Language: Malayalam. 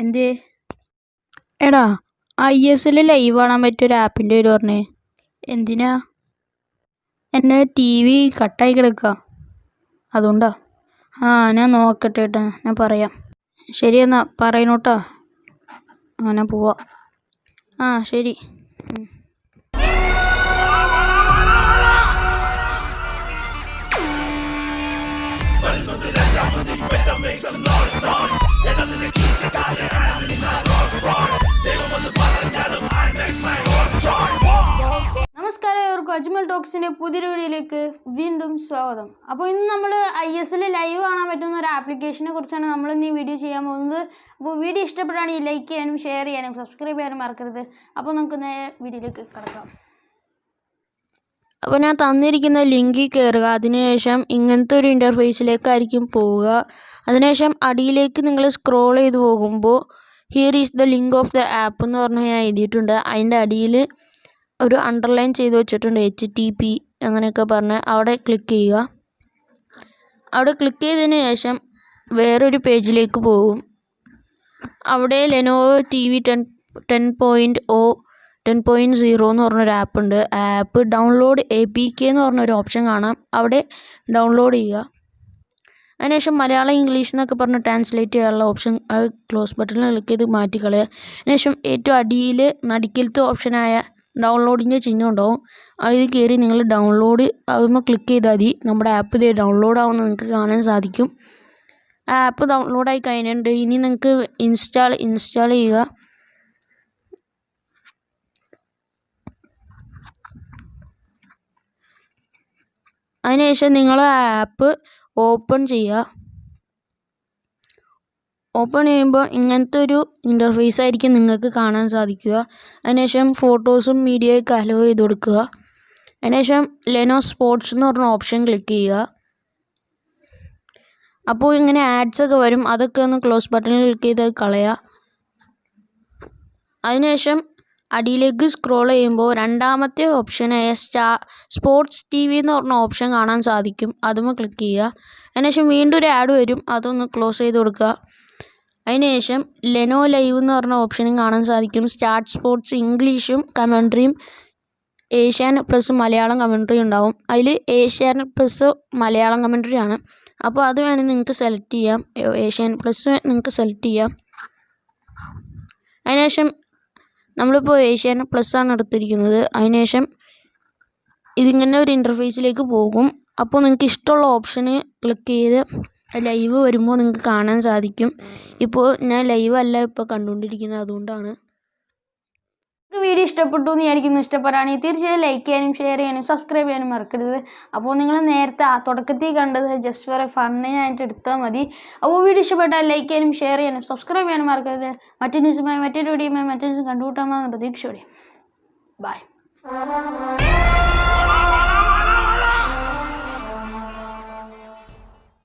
എന്തേ? എടാ ISL ലൈവ് കാണാൻ പറ്റിയൊരു ആപ്പിൻ്റെ പേര് പറഞ്ഞേ. എന്തിനാ? എൻ്റെ TV കട്ടായി കിടക്കുക, അതുകൊണ്ടാ. ഞാൻ നോക്കട്ടെ ഏട്ടാ, ഞാൻ പറയാം. ശരി എന്നാ പറയണോട്ടാ. ഞാൻ പോവാ. ശരി. നമസ്കാരം, ഏവർക്കും അജ്മൽ ടോക്സിൻ്റെ പുതിയൊരു വീഡിയോയിലേക്ക് വീണ്ടും സ്വാഗതം. അപ്പോൾ ഇന്ന് നമ്മൾ ISL ലൈവ് കാണാൻ പറ്റുന്ന ഒരു ആപ്ലിക്കേഷനെ കുറിച്ചാണ് നമ്മൾ ഇന്ന് ഈ വീഡിയോ ചെയ്യാൻ പോകുന്നത്. അപ്പോൾ വീഡിയോ ഇഷ്ടപ്പെടുകയാണെങ്കിൽ ലൈക്ക് ചെയ്യാനും ഷെയർ ചെയ്യാനും സബ്സ്ക്രൈബ് ചെയ്യാനും മറക്കരുത്. അപ്പോൾ നമുക്ക് നേരെ വീഡിയോയിലേക്ക് കിടക്കാം. അപ്പോൾ ഞാൻ തന്നിരിക്കുന്ന ലിങ്കിൽ കയറുക. അതിനുശേഷം ഇങ്ങനത്തെ ഒരു ഇൻ്റർഫേസിലേക്കായിരിക്കും പോവുക. അതിനുശേഷം അടിയിലേക്ക് നിങ്ങൾ സ്ക്രോൾ ചെയ്ത് പോകുമ്പോൾ here is the link of the app എന്ന് പറഞ്ഞ് ഞാൻ എഴുതിയിട്ടുണ്ട്. അതിൻ്റെ അടിയിൽ ഒരു അണ്ടർലൈൻ ചെയ്ത് വെച്ചിട്ടുണ്ട്, HTTP അങ്ങനെയൊക്കെ പറഞ്ഞ്. അവിടെ ക്ലിക്ക് ചെയ്യുക. അവിടെ ക്ലിക്ക് ചെയ്തതിന് ശേഷം വേറൊരു പേജിലേക്ക് പോകും. അവിടെ ലെനോവോ TV 10.0 എന്ന് പറഞ്ഞൊരു ആപ്പ് ഉണ്ട്. ആപ്പ് ഡൗൺലോഡ് APK എന്ന് പറഞ്ഞൊരു ഓപ്ഷൻ കാണാം, അവിടെ ഡൗൺലോഡ് ചെയ്യുക. അതിനുശേഷം മലയാളം ഇംഗ്ലീഷ് എന്നൊക്കെ പറഞ്ഞ് ട്രാൻസ്ലേറ്റ് ചെയ്യാനുള്ള ഓപ്ഷൻ, അത് ക്ലോസ് ബട്ടണിൽ ക്ലിക്ക് ചെയ്ത് മാറ്റിക്കളയുക. അതിനുശേഷം ഏറ്റവും അടിയിൽ നടുക്കിലത്തെ ഓപ്ഷനായ ഡൗൺലോഡിൻ്റെ ചിഹ്നം ഉണ്ടാവും. അതിൽ കയറി നിങ്ങൾ ഡൗൺലോഡ് ആകുമ്പോൾ ക്ലിക്ക് ചെയ്താൽ മതി. നമ്മുടെ ആപ്പ് ഇതേ ഡൗൺലോഡ് ആവുമെന്ന് നിങ്ങൾക്ക് കാണാൻ സാധിക്കും. ആപ്പ് ഡൗൺലോഡായി കഴിഞ്ഞിട്ടുണ്ട്. ഇനി നിങ്ങൾക്ക് ഇൻസ്റ്റാൾ ചെയ്യുക. അതിനുശേഷം നിങ്ങൾ ആപ്പ് ഓപ്പൺ ചെയ്യുക. ഓപ്പൺ ചെയ്യുമ്പോൾ ഇങ്ങനത്തെ ഒരു ഇൻ്റർഫേസ് ആയിരിക്കും നിങ്ങൾക്ക് കാണാൻ സാധിക്കുക. അതിനുശേഷം ഫോട്ടോസും മീഡിയയൊക്കെ അലോ ചെയ്ത് കൊടുക്കുക. അതിനുശേഷം ലെനോ സ്പോർട്സ് എന്ന് പറഞ്ഞ ഓപ്ഷൻ ക്ലിക്ക് ചെയ്യുക. അപ്പോൾ ഇങ്ങനെ ആഡ്സ് ഒക്കെ വരും, അതൊക്കെ ഒന്ന് ക്ലോസ് ബട്ടണിൽ ക്ലിക്ക് ചെയ്ത് കളയുക. അതിനുശേഷം അടിയിലേക്ക് സ്ക്രോൾ ചെയ്യുമ്പോൾ രണ്ടാമത്തെ ഓപ്ഷനായ സ്പോർട്സ് TV എന്ന് പറഞ്ഞ ഓപ്ഷൻ കാണാൻ സാധിക്കും, അതുമ്പോൾ ക്ലിക്ക് ചെയ്യുക. അതിനുശേഷം വീണ്ടും ഒരു ആഡ് വരും, അതൊന്ന് ക്ലോസ് ചെയ്ത് കൊടുക്കുക. അതിനുശേഷം ലെനോ ലൈവ് എന്ന് പറഞ്ഞ ഓപ്ഷനും കാണാൻ സാധിക്കും. സ്റ്റാർട്ട് സ്പോർട്സ് ഇംഗ്ലീഷും കമൻട്രിയും ഏഷ്യാനെറ്റ് പ്ലസ് മലയാളം കമൻട്രി ഉണ്ടാവും. അതിൽ ഏഷ്യാനെറ്റ് പ്ലസ് മലയാളം കമൻട്രി ആണ്. അപ്പോൾ അത് വേണമെങ്കിൽ നിങ്ങൾക്ക് സെലക്ട് ചെയ്യാം. ഏഷ്യാനെറ്റ് പ്ലസ് നിങ്ങൾക്ക് സെലക്ട് ചെയ്യാം. അതിനുശേഷം നമ്മളിപ്പോൾ ഏഷ്യാനെറ്റ് പ്ലസ് ആണ് എടുത്തിരിക്കുന്നത്. അതിനുശേഷം ഇതിങ്ങനെ ഒരു ഇൻ്റർഫേസിലേക്ക് പോകും. അപ്പോൾ നിങ്ങൾക്ക് ഇഷ്ടമുള്ള ഓപ്ഷന് ക്ലിക്ക് ചെയ്ത് ലൈവ് വരുമ്പോൾ നിങ്ങൾക്ക് കാണാൻ സാധിക്കും. ഇപ്പോൾ ഞാൻ ലൈവ് അല്ല ഇപ്പോൾ കണ്ടുകൊണ്ടിരിക്കുന്നത്, അതുകൊണ്ടാണ്. നിങ്ങൾക്ക് വീഡിയോ ഇഷ്ടപ്പെട്ടു എന്ന് വിചാരിക്കുന്നു. ഇഷ്ടപ്പെടുകയാണെങ്കിൽ തീർച്ചയായും ലൈക്ക് ചെയ്യാനും ഷെയർ ചെയ്യാനും സബ്സ്ക്രൈബ് ചെയ്യാനും മറക്കരുത്. അപ്പോൾ നിങ്ങൾ നേരത്തെ തുടക്കത്തിൽ കണ്ടത് ജസ്റ്റ് ഫോർ എ ഫണ്ണിനായിട്ട് എടുത്താൽ മതി. അപ്പോൾ വീഡിയോ ഇഷ്ടപ്പെട്ടാൽ ലൈക്ക് ചെയ്യാനും ഷെയർ ചെയ്യാനും സബ്സ്ക്രൈബ് ചെയ്യാനും മറക്കരുത്. മറ്റൊരു ന്യൂസുമായി മറ്റൊരു വീഡിയോയുമായി മറ്റൊരു ദിവസം കണ്ടുകൂട്ടാമെന്ന പ്രതീക്ഷയോടെ ബൈ.